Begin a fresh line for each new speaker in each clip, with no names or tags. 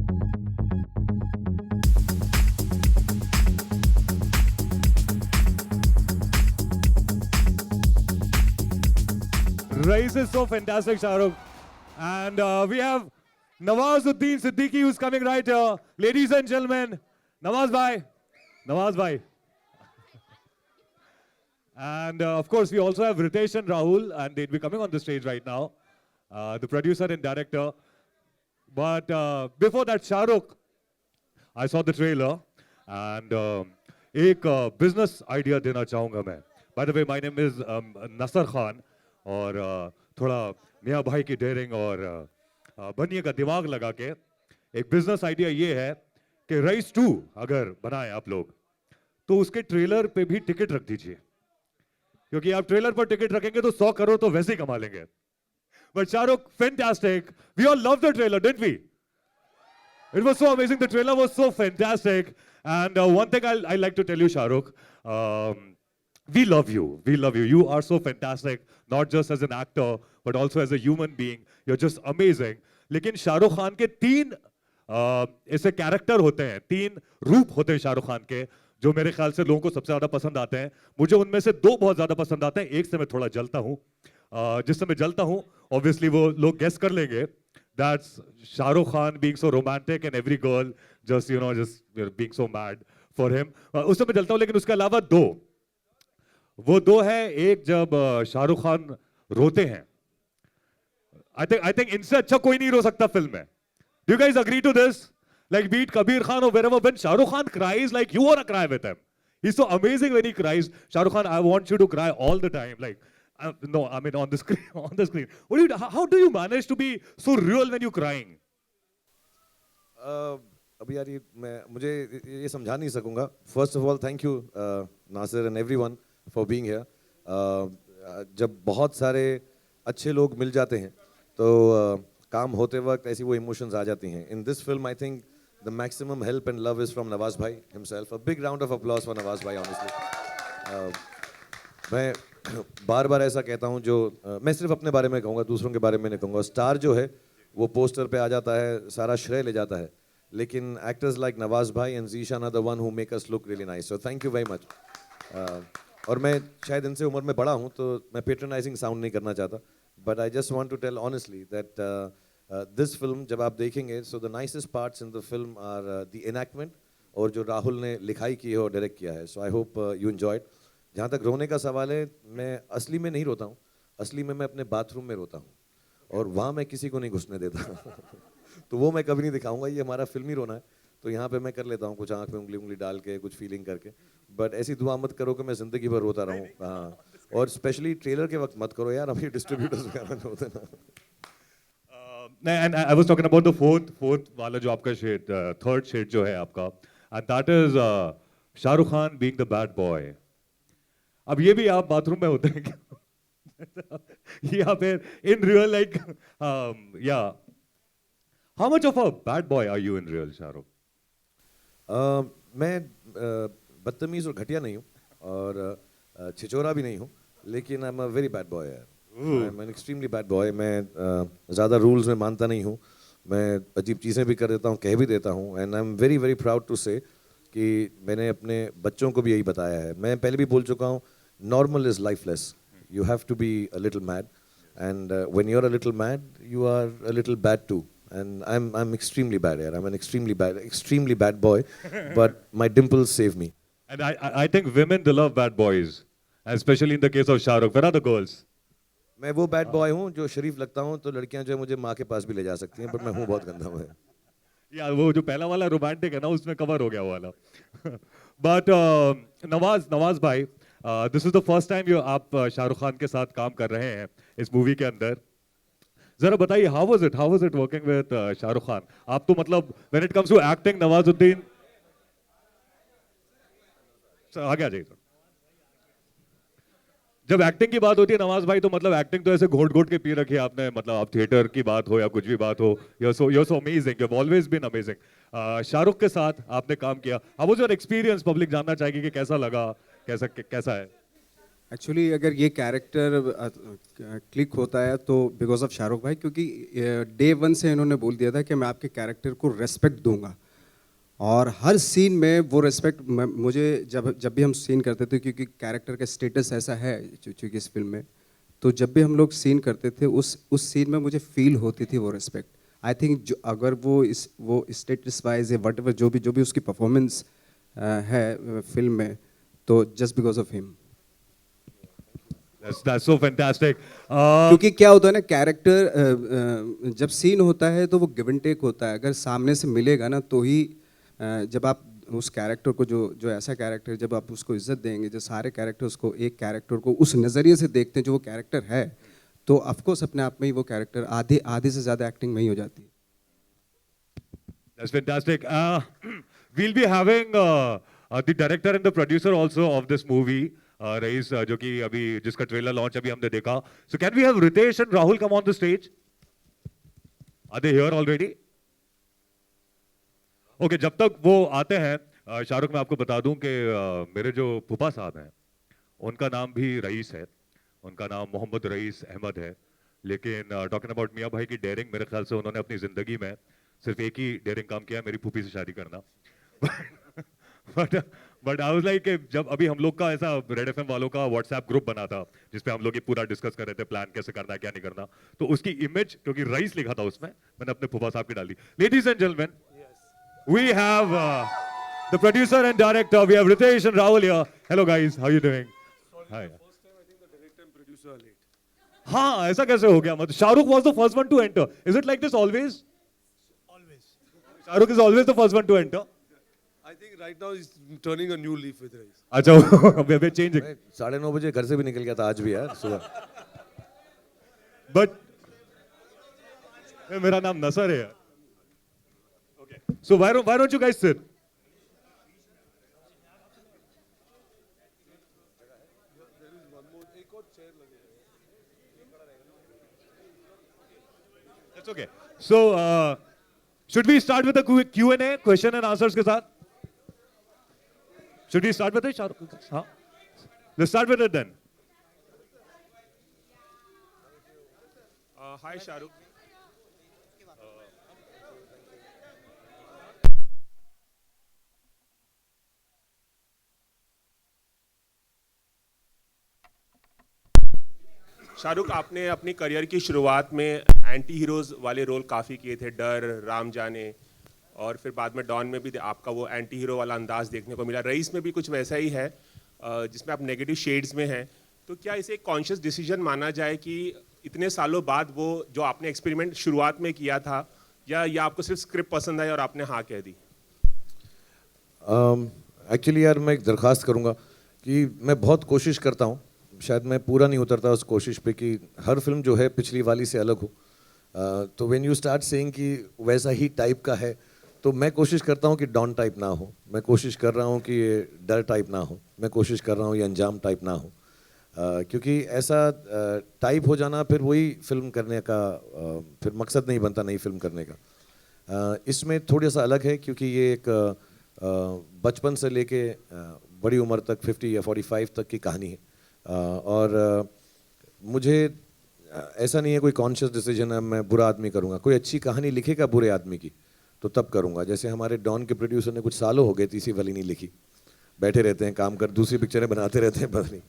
Rais is so fantastic, Shahrukh. And we have Nawazuddin Siddiqui who's coming right here. Ladies and gentlemen, Nawaz bhai. Nawaz bhai. And of course, we also have Ritesh and Rahul, and they'd be coming on the stage right now, the producer and director. But before that, Shahrukh, I saw the trailer, and एक business idea देना चाहूँगा मैं. By the way, my name is Nasser Khan, और थोड़ा मियाँ भाई की dairying और बनिए का दिमाग लगा के एक बिजनेस आइडिया ये है कि रईस 2 अगर बनाए आप लोग, तो उसके ट्रेलर पे भी टिकट रख दीजिए, क्योंकि आप ट्रेलर पर टिकट रखेंगे तो 100 करोड़ तो वैसे ही कमा लेंगे. But Shahrukh, fantastic. We all loved the trailer, didn't we? It was so amazing. The trailer was so fantastic. And one thing I like to tell you, Shahrukh, we love you. We love you. You are so fantastic, not just as an actor, but also as a human being. You're just amazing. लेकिन शाहरुख खान के 3 ऐसे character होते हैं, 3 रूप होते हैं शाहरुख खान के, जो मेरे ख्याल से लोगों को सबसे ज्यादा पसंद आते हैं. मुझे उनमें से 2 बहुत ज्यादा पसंद आते हैं. एक से मैं थोड़ा जलता हूँ. जिससे मैं जलता हूँ, obviously वो लोग गेस कर लेंगे. That's Shahrukh Khan being so romantic and every girl just being so mad for him. उससे मैं जलता हूँ. लेकिन उसके अलावा 2, वो 2 है. एक जब शाहरुख खान रोते हैं, I think इनसे अच्छा कोई नहीं रो सकता फिल्म में. Do you guys agree to this? Like be it Kabir Khan or wherever, when Shahrukh Khan cries, like you wanna cry with him. He's so amazing when he cries. Shahrukh Khan, I want you to cry all the time. Like no, I mean on the screen. On the screen. How do you manage to be so real when you're crying?
अभी यार मुझे ये समझा नहीं सकूंगा. First of all, thank you Nasir and everyone for being here. जब बहुत सारे अच्छे लोग मिल जाते हैं तो काम होते वक्त ऐसी वो इमोशंस आ जाती हैं. In this film, I think the maximum help and love is from Nawaz bhai himself. A big round of applause for Nawaz bhai, honestly. मैं बार-बार ऐसा कहता हूँ, जो मैं सिर्फ अपने बारे में कहूँगा, दूसरों के बारे में नहीं कहूँगा. स्टार जो है वो पोस्टर पे आ जाता है, सारा श्रेय ले जाता है, लेकिन एक्टर्स लाइक नवाज भाई and Zeeshan are the one who make us look really nice. So thank you very much. और मैं शायद इनसे उम्र में बड़ा हूँ, तो मैं पेट्रनाइजिंग साउंड नहीं करना चाहता, but I just want to tell honestly that this film जब आप देखेंगे, so the nicest parts in the film are the enactment, और जो राहुल ने लिखाई की है और डायरेक्ट किया है. So I hope you enjoyed. जहाँ तक रोने का सवाल है, मैं असली में नहीं रोता हूँ. असली में मैं अपने बाथरूम में रोता हूँ, और वहाँ मैं किसी को नहीं घुसने देता. तो वो मैं कभी नहीं दिखाऊंगा. ये हमारा फिल्मी रोना है, तो यहाँ पे मैं कर लेता हूँ कुछ आँख में उंगली डाल के, कुछ फीलिंग करके. बट ऐसी दुआ मत करो कि मैं ज़िंदगी भर रोता रहूँ. हाँ, और स्पेशली ट्रेलर के वक्त मत करो यार, अभी डिस्ट्रीब्यूटर्स वगैरह होते ना.
And I was talking about the fourth वाला जो आपका शेड, third शेड जो है आपका, and that is Shahrukh Khan being the bad boy. अब ये भी आप बाथरूम में होते हैं क्या? या फिर in real, like yeah. How much of a bad boy are you in real, Shahrukh?
मैं बदतमीज और घटिया नहीं हूँ, और छिचोरा भी नहीं हूँ, लेकिन I am a very bad boy यार. I am an extremely bad boy. मैं ज़्यादा रूल्स में मानता नहीं हूँ. मैं अजीब चीज़ें भी कर देता हूँ, कह भी देता हूँ. And I am very very proud to say कि मैंने अपने बच्चों को भी यही बताया है. मैं पहले भी बोल चुका हूँ, normal is lifeless. You have to be a little mad, and when you are a little mad, you are a little bad too. And I'm extremely bad here. I'm an extremely bad boy, but my dimples save me.
And I think women, they love bad boys, especially in the case of Shahrukh. Where are the girls?
मैं वो bad boy हूँ जो शरीफ लगता हूँ, तो लड़कियाँ जो है मुझे माँ के पास भी ले जा सकती हैं, पर मैं हूँ बहुत गंदा हूँ.
यार वो जो पहला वाला रोमांटिक है ना, उसमें कवर हो गया वो वाला. But नवाज भाई, this is the first time आप शाहरुख खान के साथ काम कर रहे हैं इस मूवी के अंदर. जरा बताइए, how was it working with Shahrukh Khan? आप तो मतलब when it comes to acting, Nawazuddin, आगे आ जाइए. जब एक्टिंग की बात होती है नवाज भाई, तो मतलब एक्टिंग तो ऐसे घोट के पी रखी है आपने. मतलब आप थिएटर की बात हो या कुछ भी बात हो, you're so amazing. You've always been amazing. Shahrukh के साथ आपने काम किया. How was your experience? Public जानना चाहेगी कि कैसा लगा, कैसा है?
एक्चुअली अगर ये कैरेक्टर क्लिक होता है तो बिकॉज ऑफ शाहरुख भाई, क्योंकि डे वन से इन्होंने बोल दिया था कि मैं आपके कैरेक्टर को रेस्पेक्ट दूंगा, और हर सीन में वो रेस्पेक्ट मुझे जब जब भी हम सीन करते थे, क्योंकि कैरेक्टर का स्टेटस ऐसा है चूँकि इस फिल्म में, तो जब भी हम लोग सीन करते थे उस सीन में मुझे फील होती थी वो रिस्पेक्ट। आई थिंक जो अगर वो स्टेटस वाइज या वट एवर जो भी उसकी परफॉर्मेंस है फिल्म में, तो just because of him.
That's so fantastic.
क्योंकि क्या होता है ना, कैरेक्टर जब सीन होता है तो वो गिव एंड टेक होता है। अगर सामने से मिलेगा ना तो ही जब आप उस कैरेक्टर को जो ऐसा कैरेक्टर जब आप उसको इज्जत देंगे, जो सारे कैरेक्टर्स को एक कैरेक्टर को उस नज़रिए से देखते हैं जो वो कैरेक्टर है, तो ऑफकोर्स अपने आप में ही वो कैरेक्टर आधे से ज़्यादा एक्टिंग में ही हो जाती है।
That's fantastic. We'll be having the director and the producer also of this movie, Raees, जो कि अभी जिसका ट्रेलर लॉन्च अभी हमने देखा. So can we have Ritesh and Rahul come on the stage? Are they here already? Okay, जब तक वो आते हैं, शाहरुख मैं आपको बता दूं कि मेरे जो फूफा साहब हैं, उनका नाम भी रईस है. उनका नाम मोहम्मद रईस अहमद है. लेकिन टॉकिंग अबाउट मियाँ भाई की डेयरिंग, मेरे ख्याल से उन्होंने अपनी जिंदगी में सिर्फ एक ही डेयरिंग काम किया, मेरी फूफी से शादी करना. बट आई वाज लाइक कि जब अभी हम लोग का ऐसा रेड एफएम वालों का व्हाट्सएप ग्रुप बना था जिसपे हम लोग ये पूरा डिस्कस कर रहे थे प्लान कैसे करना है क्या नहीं करना, तो उसकी इमेज क्योंकि रईस लिखा था उसमें, मैंने अपने फूफा साहब की डाली. Ladies and gentleman, we have the producer and director. We have Ritesh and Rahul here. Hello guys, how are you doing? Hi.
First time I think the director and producer are late.
हाँ, ऐसा कैसे हो गया? मतलब Shahrukh was the first one to enter. Is it like this always?
Always.
Shahrukh is always the first one to enter.
I think right now he's turning a new leaf with Raees.
अच्छा, we're changing.
मैं 9:30 बजे घर से भी निकल गया था आज भी यार सुबह.
But मेरा नाम नसर है. Okay. So why don't you guys sit? That's okay. So should we start with the Q&A, question and answers के साथ? Should we start with it, Shahrukh? हाँ. Let's start with it then.
Hi Shahrukh. Shahrukh, आपने अपनी career की शुरुआत में anti heroes वाले role काफ़ी किए थे, डर, राम जाने, और फिर बाद में डॉन में भी आपका वो एंटी हीरो वाला अंदाज देखने को मिला. रईस में भी कुछ वैसा ही है जिसमें आप नेगेटिव शेड्स में हैं. तो क्या इसे एक कॉन्शियस डिसीजन माना जाए कि इतने सालों बाद वो जो आपने एक्सपेरिमेंट शुरुआत में किया था, या आपको सिर्फ स्क्रिप्ट पसंद आई और आपने हाँ कह दी?
एक्चुअली यार मैं एक दरख्वास्त करूँगा कि मैं बहुत कोशिश करता हूँ, शायद मैं पूरा नहीं उतरता उस कोशिश पे कि हर फिल्म जो है पिछली वाली से अलग हो. तो व्हेन यू स्टार्ट सेइंग कि वैसा ही टाइप का है, तो मैं कोशिश करता हूँ कि डॉन टाइप ना हो, मैं कोशिश कर रहा हूँ कि ये डर टाइप ना हो, मैं कोशिश कर रहा हूँ ये अंजाम टाइप ना हो. क्योंकि ऐसा टाइप हो जाना फिर वही फिल्म करने का फिर मकसद नहीं बनता नई फिल्म करने का. इसमें थोड़ा सा अलग है क्योंकि ये एक बचपन से लेके बड़ी उम्र तक 50 या 45 तक की कहानी है. और मुझे ऐसा नहीं है कोई कॉन्शियस डिसीजन है मैं बुरा आदमी करूँगा. कोई अच्छी कहानी लिखेगा बुरे आदमी की तो तब करूँगा. जैसे हमारे डॉन के प्रोड्यूसर ने कुछ सालों हो गए तीसरी वाली नहीं लिखी, बैठे रहते हैं काम कर, दूसरी पिक्चरें बनाते रहते हैं, पता नहीं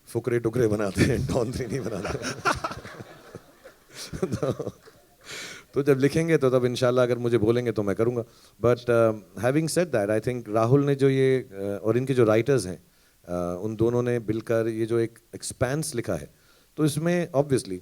फुकरे टुकरे बनाते हैं, डॉन 3 नहीं बनाते. तो जब लिखेंगे तो तब इंशाल्लाह अगर मुझे बोलेंगे तो मैं करूँगा. But having said that, I think Rahul ने जो ये और इनके जो राइटर्स हैं उन दोनों ने मिलकर ये जो एक एक्सपेंस लिखा है, तो इसमें ऑब्वियसली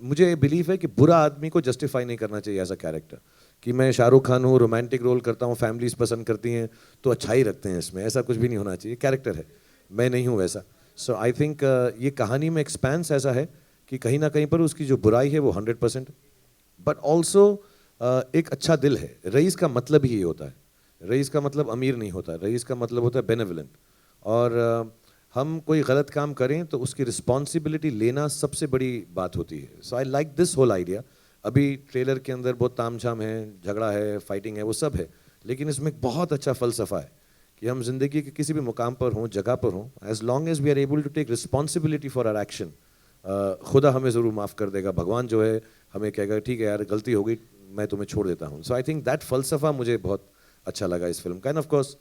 मुझे बिलीव है कि बुरा आदमी को जस्टिफाई नहीं करना चाहिए एज अ कैरेक्टर. कि मैं शाहरुख खान हूँ, रोमांटिक रोल करता हूँ, फैमिलीज पसंद करती हैं तो अच्छाई रखते हैं इसमें, ऐसा कुछ भी नहीं होना चाहिए. कैरेक्टर है, मैं नहीं हूँ वैसा. सो आई थिंक ये कहानी में एक्सपेंस ऐसा है कि कहीं ना कहीं पर उसकी जो बुराई है वो 100%, बट ऑल्सो एक अच्छा दिल है. रईस का मतलब ही ये होता है. रईस का मतलब अमीर नहीं होता, रईस का मतलब होता है बेनेवलेंट. और हम कोई गलत काम करें तो उसकी रिस्पॉन्सिबिलिटी लेना सबसे बड़ी बात होती है. So I like this whole idea. अभी ट्रेलर के अंदर बहुत तामझाम है, झगड़ा है, फाइटिंग है, वो सब है, लेकिन इसमें एक बहुत अच्छा फ़लसफ़ा है कि हम जिंदगी के किसी भी मुकाम पर हों, जगह पर हों, as long as we are able to take responsibility for our action, खुदा हमें ज़रूर माफ़ कर देगा, भगवान जो है हमें कहेगा ठीक है यार गलती हो गई, मैं तुम्हें छोड़ देता हूँ. सो आई थिंक दैट फलसफा मुझे बहुत अच्छा लगा इस फिल्म का. एंड ऑफ कोर्स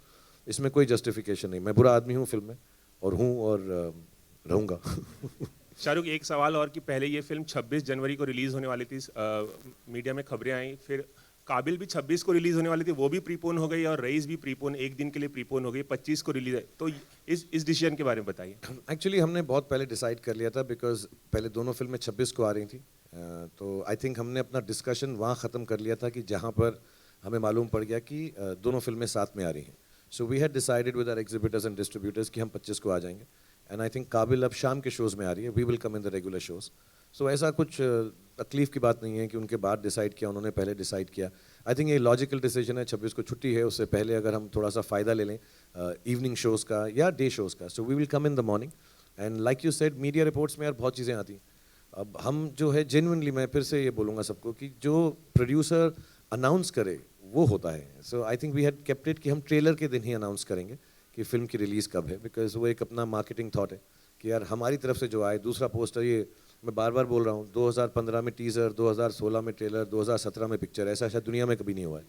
इसमें कोई जस्टिफिकेशन नहीं, मैं बुरा आदमी हूँ फिल्म में और हूँ और रहूँगा.
शाहरुख, एक सवाल और कि पहले ये फिल्म 26 जनवरी को रिलीज होने वाली थी, मीडिया में खबरें आई, फिर काबिल भी 26 को रिलीज होने वाली थी, वो भी प्रीपोन हो गई, और रईस भी प्रीपोन, एक दिन के लिए प्रीपोन हो गई, 25 को रिलीज है. तो इस डिसीजन के बारे में बताइए.
एक्चुअली हमने बहुत पहले डिसाइड कर लिया था, बिकॉज पहले दोनों फिल्में 26 को आ रही थी. तो आई थिंक हमने अपना डिस्कशन वहाँ ख़त्म कर लिया था कि जहाँ पर हमें मालूम पड़ गया कि दोनों फिल्में साथ में आ रही हैं. So we had decided with our exhibitors and distributors कि हम 25 को आ जाएंगे. एंड आई थिंक काबिल अब शाम के शोज़ में आ रही है, we will come in the regular shows. So ऐसा कुछ तकलीफ की बात नहीं है कि उनके बाद डिसाइड किया, उन्होंने पहले डिसाइड किया. आई थिंक ये लॉजिकल डिसीजन है. 26 को छुट्टी है, उससे पहले अगर हम थोड़ा सा फ़ायदा ले लें इवनिंग शोज़ का या डे शोज़ का, so we will come in the morning. And like you said, media reports में यार बहुत चीज़ें आती हैं. अब हम जो है जेन्युइनली, मैं फिर से ये बोलूँगा सबको कि जो प्रोड्यूसर अनाउंस करे वो होता है. So I think we had kept it कि हम ट्रेलर के दिन ही अनाउंस करेंगे कि फिल्म की रिलीज़ कब है, बिकॉज वो एक अपना मार्केटिंग थॉट है कि यार हमारी तरफ से जो आए. दूसरा पोस्टर, ये मैं बार बार बोल रहा हूँ, 2015 में टीज़र, 2016 में ट्रेलर, 2017 में पिक्चर, ऐसा शायद दुनिया में कभी नहीं हुआ है.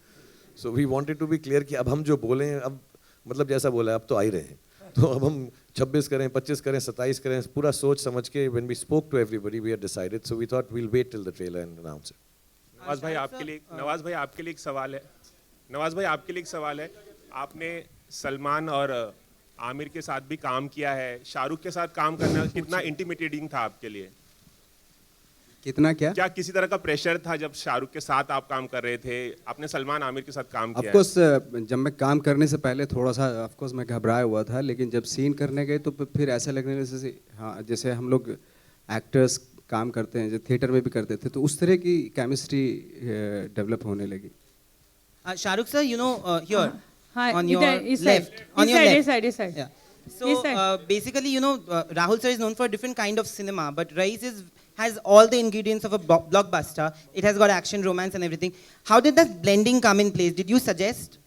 So we wanted to be clear कि अब हम जो बोलें, अब मतलब जैसा बोला है अब तो आ ही रहे हैं, तो अब हम 26 करें, 25 करें, 27 करें, पूरा सोच समझ के when we spoke to everybody we had decided. So we thought we will wait till the trailer and announce it.
Nawaz भाई आपके लिए एक सवाल है. नवाज भाई आपके लिए एक सवाल है. आपने सलमान और आमिर के साथ भी काम किया है, शाहरुख के साथ काम करना कितना इंटिमिडेटिंग था आपके लिए?
कितना क्या
किसी तरह का प्रेशर था जब शाहरुख के साथ आप काम कर रहे थे? आपने सलमान आमिर के साथ काम किया है.
ऑफकोर्स जब मैं काम करने से पहले थोड़ा सा ऑफकोर्स मैं घबराया हुआ था, लेकिन जब सीन करने गए तो फिर ऐसा लगने जैसे हाँ, जैसे हम लोग एक्टर्स काम करते हैं, जो थिएटर में भी करते थे, तो उस तरह की केमिस्ट्री डेवलप होने लगी.
Shahrukh sir, you know, here
Hi,
on your
this side.
left, on
This
your
side,
left.
this side, this side.
Yeah.
This
So
side.
basically, you know, Rahul sir is known for a different kind of cinema, but Rais has all the ingredients of a blockbuster. It has got action, romance, and everything. How did that blending come in place? Did you suggest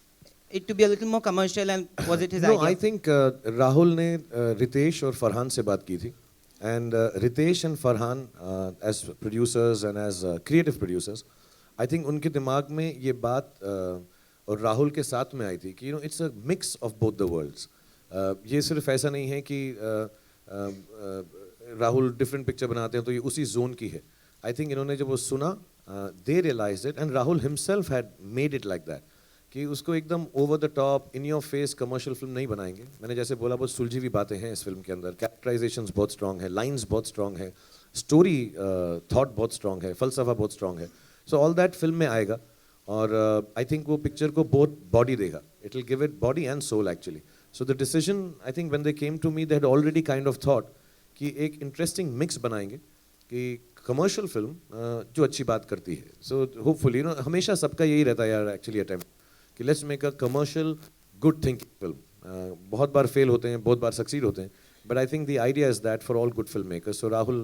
it to be a little more commercial, and was it his
No,
idea?
I think Rahul ने रितेश और फरहान से बात की थी. And Ritesh and Farhan, as producers and as creative producers, I think उनके दिमाग में ये बात और राहुल के साथ में आई थी कि it's a mix of both the worlds. ये सिर्फ ऐसा नहीं है कि राहुल डिफरेंट पिक्चर बनाते हैं तो ये उसी जोन की है. आई थिंक इन्होंने जब वो सुना, they realised it, and Rahul himself had made it like that कि उसको एकदम over the top, in your face commercial film नहीं बनाएंगे. मैंने जैसे बोला, बहुत सुलझी हुई बातें हैं इस फिल्म के अंदर, कैरेक्टराइजेशंस बहुत स्ट्रांग है, लाइंस बहुत स्ट्रांग है, स्टोरी थॉट बहुत स्ट्रांग है, फलसफा बहुत स्ट्रांग है. सो ऑल दैट फिल्म में आएगा और आई थिंक वो पिक्चर को बहुत बॉडी देगा. It will give it body and soul actually. So the decision, I think when they came to me, they had already kind of thought कि एक interesting mix बनाएंगे कि कमर्शियल फिल्म जो अच्छी बात करती है. सो होपफुली हमेशा सबका यही रहता है यार एक्चुअली अटेम्प्ट कि let's make a commercial good thinking film. बहुत बार फेल होते हैं, बहुत बार सक्सीड होते हैं, but I think the idea is that for all good filmmakers. So Rahul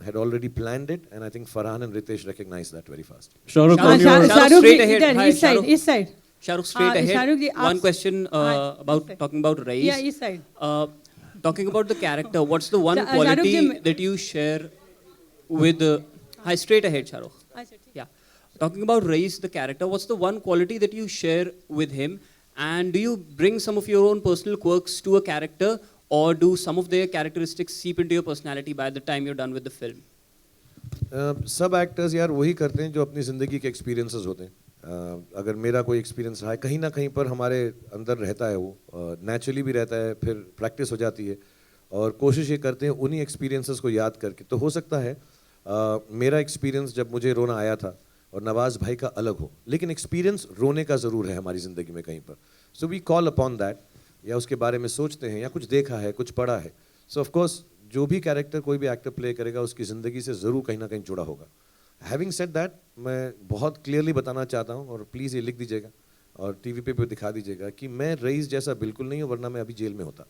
had already planned it, and I think Farhan and Ritesh recognized that very fast.
Shahrukh, on your
Shahrukh,
straight ahead.
इधर,
Hi,
इस side,
Shahrukh.
इस side.
Shahrukh, straight ahead.
Shahrukh ji,
One
aap-
question
Hi,
about
इस side.
talking about Rais.
Yeah, इस side.
Talking about the character, what's the one
Shahrukh
quality
ji,
that you share with? Hi, straight ahead, Shahrukh.
अच्छा, ठीक.
Yeah. Talking about Rais, the character, what's the one quality that you share with him? And do you bring some of your own personal quirks to a character, or do some of their characteristics seep into your personality by the time you're done with the film?
सब actors यार वही करते हैं जो अपनी ज़िंदगी के experiences होते हैं. अगर मेरा कोई एक्सपीरियंस रहा है, कहीं ना कहीं पर हमारे अंदर रहता है, वो नेचुरली भी रहता है, फिर प्रैक्टिस हो जाती है और कोशिश ये करते हैं उन्हीं एक्सपीरियंसेस को याद करके. तो हो सकता है मेरा एक्सपीरियंस जब मुझे रोना आया था और नवाज भाई का अलग हो, लेकिन एक्सपीरियंस रोने का ज़रूर है हमारी ज़िंदगी में कहीं पर. So we call upon that, या उसके बारे में सोचते हैं, या कुछ देखा है, कुछ पढ़ा है. सो ऑफ कोर्स जो भी कैरेक्टर कोई भी एक्टर प्ले करेगा उसकी ज़िंदगी से ज़रूर कहीं ना कहीं जुड़ा होगा. हैविंग सेड दैट, मैं बहुत क्लियरली बताना चाहता हूँ, और प्लीज़ ये लिख दीजिएगा और टीवी पे दिखा दीजिएगा कि मैं रईस जैसा बिल्कुल नहीं हूँ, वरना मैं अभी जेल में होता.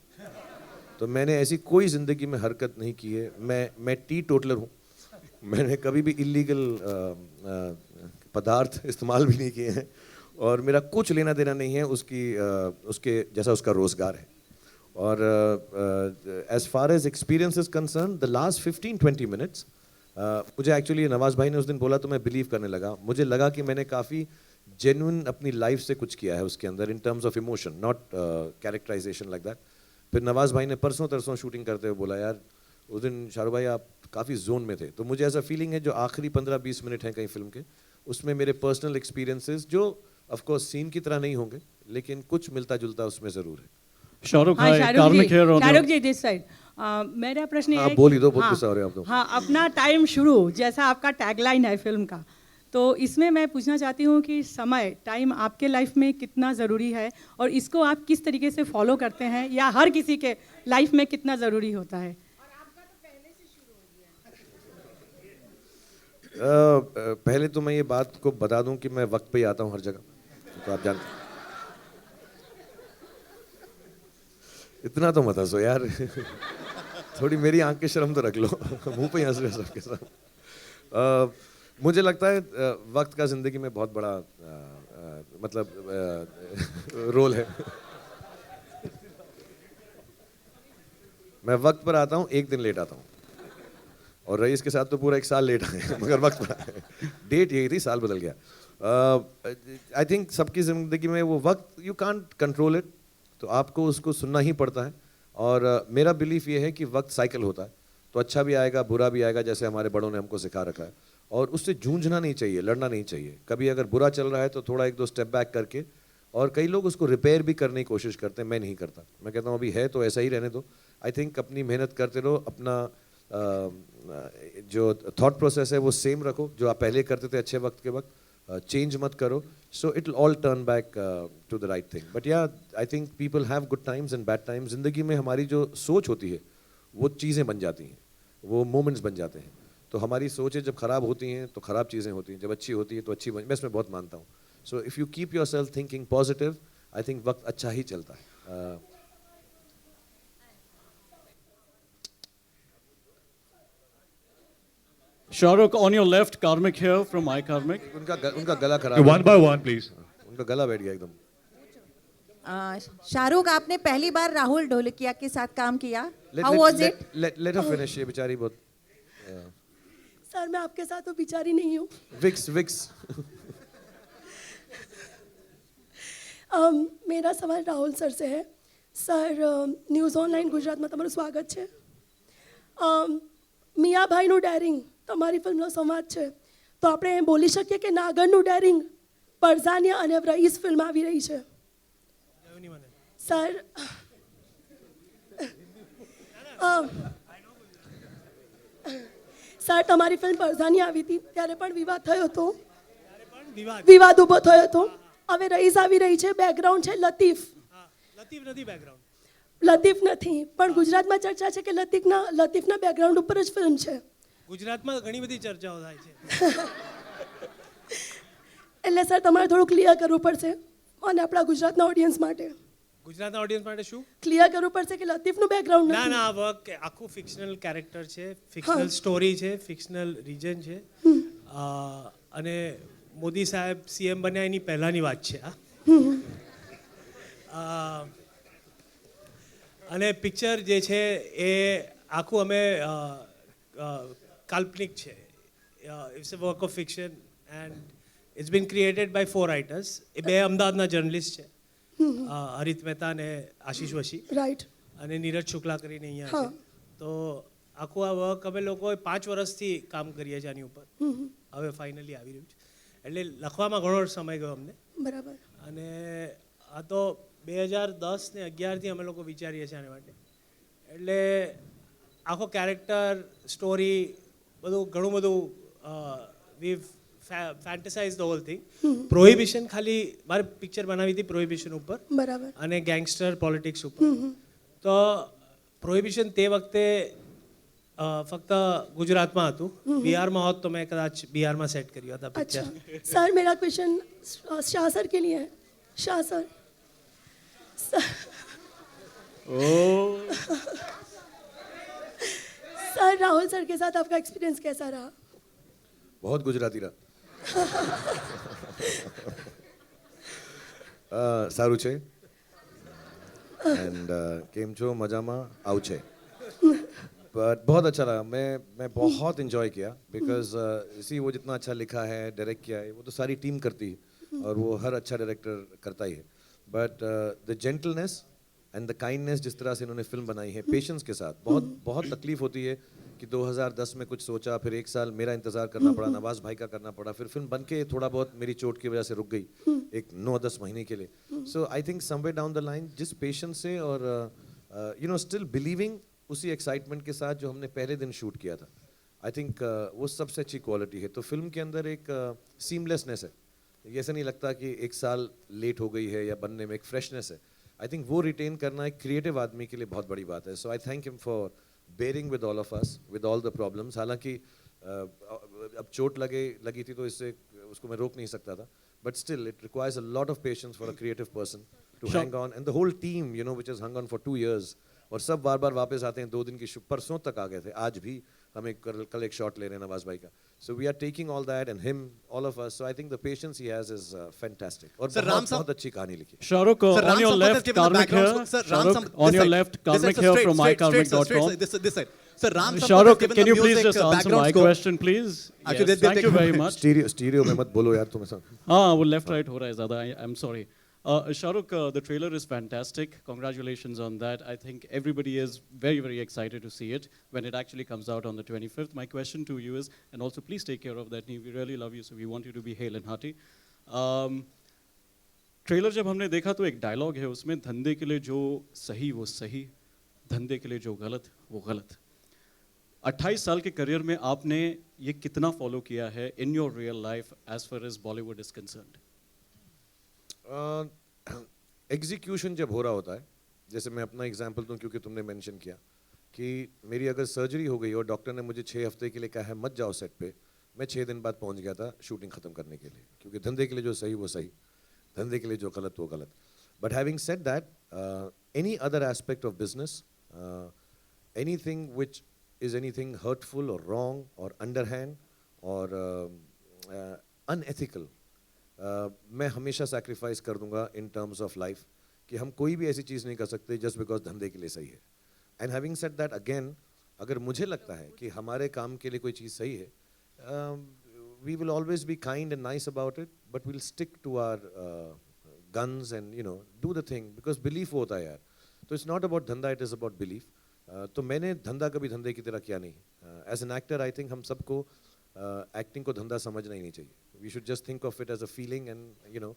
तो मैंने ऐसी कोई ज़िंदगी में हरकत नहीं की है. मैं टी टोटलर हूँ. मैंने कभी भी इलीगल पदार्थ इस्तेमाल भी नहीं किए हैं, और मेरा कुछ लेना देना नहीं है उसके जैसा उसका रोजगार है। और as far as experience is concern, the लास्ट 15-20 मिनट्स मुझे एक्चुअली नवाज भाई ने उस दिन बोला तो मैं बिलीव करने लगा। मुझे लगा कि मैंने काफ़ी जेन्युइन अपनी लाइफ से कुछ किया है उसके अंदर, in terms of emotion, not characterization like that. फिर नवाज भाई ने परसों तरसों शूटिंग करते हुए बोला, यार उस दिन शाहरुख भाई आप काफ़ी जोन में थे। तो मुझे ऐसा फीलिंग है जो आखिरी 15-20 मिनट हैं कहीं फिल्म के, उसमें मेरे पर्सनल एक्सपीरियंसेस जो ऑफ कोर्स सीन की तरह नहीं होंगे लेकिन कुछ मिलता जुलता उसमें ज़रूर है।
शाहरुख
हाँ,
भाई,
Shahrukh
Karmik
ji,
here on
Shahrukh
your-
ji this side. मेरा प्रश्न ये
हाँ,
है
बोल ही दो,
कि-
बहुत गुस्सा हो रहे हैं आप तो।
हाँ, अपना टाइम शुरू, जैसा आपका टैगलाइन है फिल्म का, तो इसमें मैं पूछना चाहती हूँ कि समय, टाइम आपके लाइफ में कितना ज़रूरी है और इसको आप किस तरीके से फॉलो करते हैं, या हर किसी के लाइफ में कितना ज़रूरी होता है?
पहले तो मैं ये बात को बता दूं कि मैं वक्त पे ही आता हूँ हर जगह, तो आप जानते इतना तो मत हंसो यार थोड़ी मेरी आंख की शर्म तो रख लो मुंह पे ही हंस रहे हो सबके साथ। मुझे लगता है वक्त का जिंदगी में बहुत बड़ा रोल है। मैं वक्त पर आता हूँ, एक दिन लेट आता हूँ, और रईस के साथ तो पूरा 1 साल लेट आए मगर वक्त पर आए। डेट यही थी, साल बदल गया। आई थिंक सबकी ज़िंदगी में वो वक्त, यू कांट कंट्रोल इट, तो आपको उसको सुनना ही पड़ता है। और मेरा बिलीफ ये है कि वक्त साइकिल होता है, तो अच्छा भी आएगा बुरा भी आएगा, जैसे हमारे बड़ों ने हमको सिखा रखा है। और उससे जूझना नहीं चाहिए, लड़ना नहीं चाहिए। कभी अगर बुरा चल रहा है तो थोड़ा 1-2 स्टेप बैक करके, और कई लोग उसको रिपेयर भी करने की कोशिश करते हैं, मैं नहीं करता। मैं कहता हूँ अभी है तो ऐसा ही रहने दो। आई थिंक अपनी मेहनत करते रहो, अपना जो थॉट प्रोसेस है वो सेम रखो, जो आप पहले करते थे अच्छे वक्त के वक्त, चेंज मत करो, so it will all turn back to the right thing. But yeah I think people have good times and bad times. जिंदगी में हमारी जो सोच होती है वो चीज़ें बन जाती हैं, वो मोमेंट्स बन जाते हैं। तो हमारी सोचें जब खराब होती हैं तो खराब चीज़ें होती हैं, जब अच्छी होती है तो अच्छी मैं इसमें बहुत मानता हूँ। So if you keep your self thinking positive, I think वक्त अच्छा ही चलता है।
Shahrukh, on your left, Karmik here from iKarmik.
उनका गला खराब
One by one, please.
उनका गला बैठ गया एकदम।
शाहरुख, आपने पहली बार राहुल ढोलकिया के साथ काम किया,
Let-
how
let-
was
let-
it?
let her finish, ये बेचारी बहुत
सर मैं आपके साथ तो बिचारी नहीं हूँ।
विक्स
मेरा सवाल राहुल सर से है। સર ન્યૂઝ ઓનલાઈન ગુજરાતમાં તમારું સ્વાગત છે। મિયાભાઈનું ડેરિંગ તમારી ફિલ્મનો સંવાદ છે, તો આપણે એમ બોલી શકીએ કે નાગરનું ડેરિંગ પરઝાનિયા અને રઈસ ફિલ્મ આવી રહી છે। સર સર તમારી ફિલ્મ પરઝાનિયા આવી હતી ત્યારે પણ વિવાદ થયો હતો, વિવાદ ઊભો થયો હતો। હવે રઈસ આવી રહી છે, બેકગ્રાઉન્ડ છે લતીફ। લતીફ નથી, પણ ગુજરાતમાં ચર્ચા છે કે લતીફના બેકગ્રાઉન્ડ ઉપર જ ફિલ્મ છે।
ગુજરાતમાં ઘણી બધી ચર્ચાઓ થાય છે
એટલે સર તમારે થોડું ક્લિયર કરવું પડશે અને આપણા ગુજરાતના ઓડિયન્સ માટે
ગુજરાતના ઓડિયન્સ માટે શું
ક્લિયર કરવું પડશે કે લતીફનું બેકગ્રાઉન્ડ
ના
નથી।
ના આ વર્ક આખું ફિક્શનલ કેરેક્ટર છે, ફિક્શનલ સ્ટોરી છે, ફિક્શનલ રીજન છે અને મોદી સાહેબ સીએમ બન્યા એની પહેલાંની વાત છે આ। અને પિક્ચર જે છે એ આખું અમે કાલ્પનિક છે, it's a work of fiction and it's been created by 4 writers. એ બે અમદાવાદના જર્નલિસ્ટ છે, હરિત મહેતા અને આશીષ વશી,
રાઈટ,
અને નીરજ શુક્લા કરીને અહીંયા
હા।
છે। તો આખું આ વર્ક અમે લોકોએ 5 વર્ષથી કામ કરીએ છીએ આની ઉપર, હવે ફાઇનલી આવી રહ્યું છે। એટલે લખવામાં ઘણો સમય ગયો અમને,
બરાબર।
અને આ તો 2010 ને 11થી અમે લોકો વિચારીએ છીએ આને માટે। એટલે આખો કેરેક્ટર સ્ટોરી બધું ઘણું બધું વી ફેન્ટસાઇઝ ધ હોલ થિંગ। પ્રોહિબિશન ખાલી મારે પિક્ચર બનાવી હતી પ્રોહિબિશન ઉપર
બરાબર।
અને ગેંગસ્ટર પોલિટિક્સ ઉપર। તો પ્રોહિબિશન તે વખતે ફક્ત ગુજરાતમાં હતું, બિહારમાં હોત તો મેં કદાચ બિહારમાં સેટ કર્યું હતા
अच्छा
પિક્ચર।
सर मेरा क्वेश्चन शाह सर के लिए है। Shah sir sir Rahul sir के साथ आपका एक्सपीरियंस कैसा रहा?
बहुत गुजराती रहा। સારું છે एंड केम छो मजामा आउ छे बट बहुत अच्छा लगा मैं बहुत इंजॉय किया बिकॉज सी वो जितना अच्छा लिखा है डायरेक्ट किया है वो तो सारी टीम करती है और वो हर अच्छा डायरेक्टर करता ही है but the gentleness and the kindness जिस तरह से इन्होंने फिल्म बनाई है पेशेंस के साथ बहुत बहुत तकलीफ होती है कि 2010 में कुछ सोचा फिर एक साल मेरा इंतजार करना पड़ा नवाज भाई का करना पड़ा फिर फिल्म बन के थोड़ा बहुत मेरी चोट की वजह से रुक गई एक 9-10 महीने के लिए so I think somewhere down the line जिस पेशेंस से और यू नो स्टिल बिलीविंग उसी एक्साइटमेंट के साथ जो हमने पहले दिन शूट किया था आई थिंक वो सबसे अच्छी क्वालिटी है तो फिल्म के अंदर एक सीमलेसनेस है ये ऐसा नहीं लगता कि एक साल लेट हो गई है या बनने में एक फ्रेशनेस है आई थिंक वो रिटेन करना एक क्रिएटिव आदमी के लिए बहुत बड़ी बात है so I thank him for bearing with all of us with all the problems हालांकि अब चोट लगी थी तो इससे उसको मैं रोक नहीं सकता था but still it requires a lot of patience for a creative person to hang on and the whole team you know which has hung on for 2 years और सब बार बार वापस आते हैं 2 दिन की परसों तक आ गए थे आज भी हम कल एक शॉट ले रहे हैं नवाज भाई का so we are taking all that and him all of us so I think the patience he has is fantastic और बहुत अच्छी कहानी लिखी
Shahrukh, on your left, Karmik here. Shahrukh, on your left, Karmik here from mykarmik.com.
This side. Sir, Ram
Shahrukh, can you please just answer my question, please?
Actually,
Yes, thank you very much.
Stereo में मत बोलो यार तुम ऐसा
हाँ वो left right हो रहा है ज़्यादा I'm sorry. Shahrukh, the trailer is fantastic. Congratulations on that. I think everybody is very, very excited to see it when it actually comes out on the 25th. My question to you is, and also please take care of that knee. We really love you, so we want you to be hale and hearty. Trailer जब हमने देखा तो एक dialogue है उसमें धंधे के लिए जो सही वो सही, धंधे के लिए जो गलत वो गलत। 28 साल के करियर में आपने ये कितना फॉलो किया है in your real life as far as Bollywood is concerned?
Execution जब हो रहा होता है जैसे मैं अपना एग्जांपल दूं क्योंकि तुमने मेंशन किया कि मेरी अगर सर्जरी हो गई और डॉक्टर ने मुझे 6 हफ्ते के लिए कहा है मत जाओ सेट पे मैं 6 दिन बाद पहुंच गया था शूटिंग ख़त्म करने के लिए क्योंकि धंधे के लिए जो सही वो सही धंधे के लिए जो गलत वो गलत but having said that any other aspect of business anything which is anything hurtful और रॉन्ग और अंडरहैंड और अनएथिकल मैं हमेशा सैक्रिफाइस कर दूंगा इन टर्म्स ऑफ लाइफ कि हम कोई भी ऐसी चीज़ नहीं कर सकते जस्ट बिकॉज धंधे के लिए सही है and having said that again अगर मुझे लगता है कि हमारे काम के लिए कोई चीज़ सही है we will always be kind and nice about it but will stick to our guns and you know do the thing because belief होता है यार तो इट्स नॉट अबाउट धंधा इट इज़ अबाउट बिलीफ तो मैंने धंधा कभी धंधे की तरह किया नहीं as an actor I think हम सबको एक्टिंग को धंधा समझना ही नहीं चाहिए we should just think of it as a feeling and you know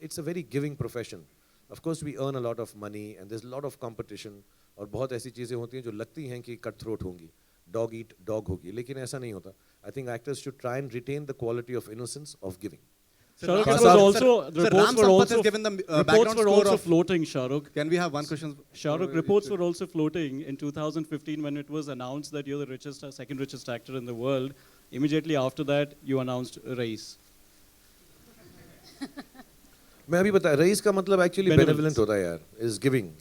it's a very giving profession of course we earn a lot of money and there's a lot of competition और बहुत ऐसी चीज़ें होती हैं जो लगती हैं कि कट थ्रोट होंगी डॉग ईट डॉग होगी लेकिन ऐसा नहीं होता I think actors should try and retain the quality of innocence of giving
Shahrukh, it was also the reports were also reports were also floating. Shahrukh,
can we have one question?
Shahrukh, reports were also floating in 2015 when it was announced that you're the richest, second richest actor in the world. Immediately after that, you announced Raees.
मैं अभी बता rice का मतलब actually benevolent होता है यार is giving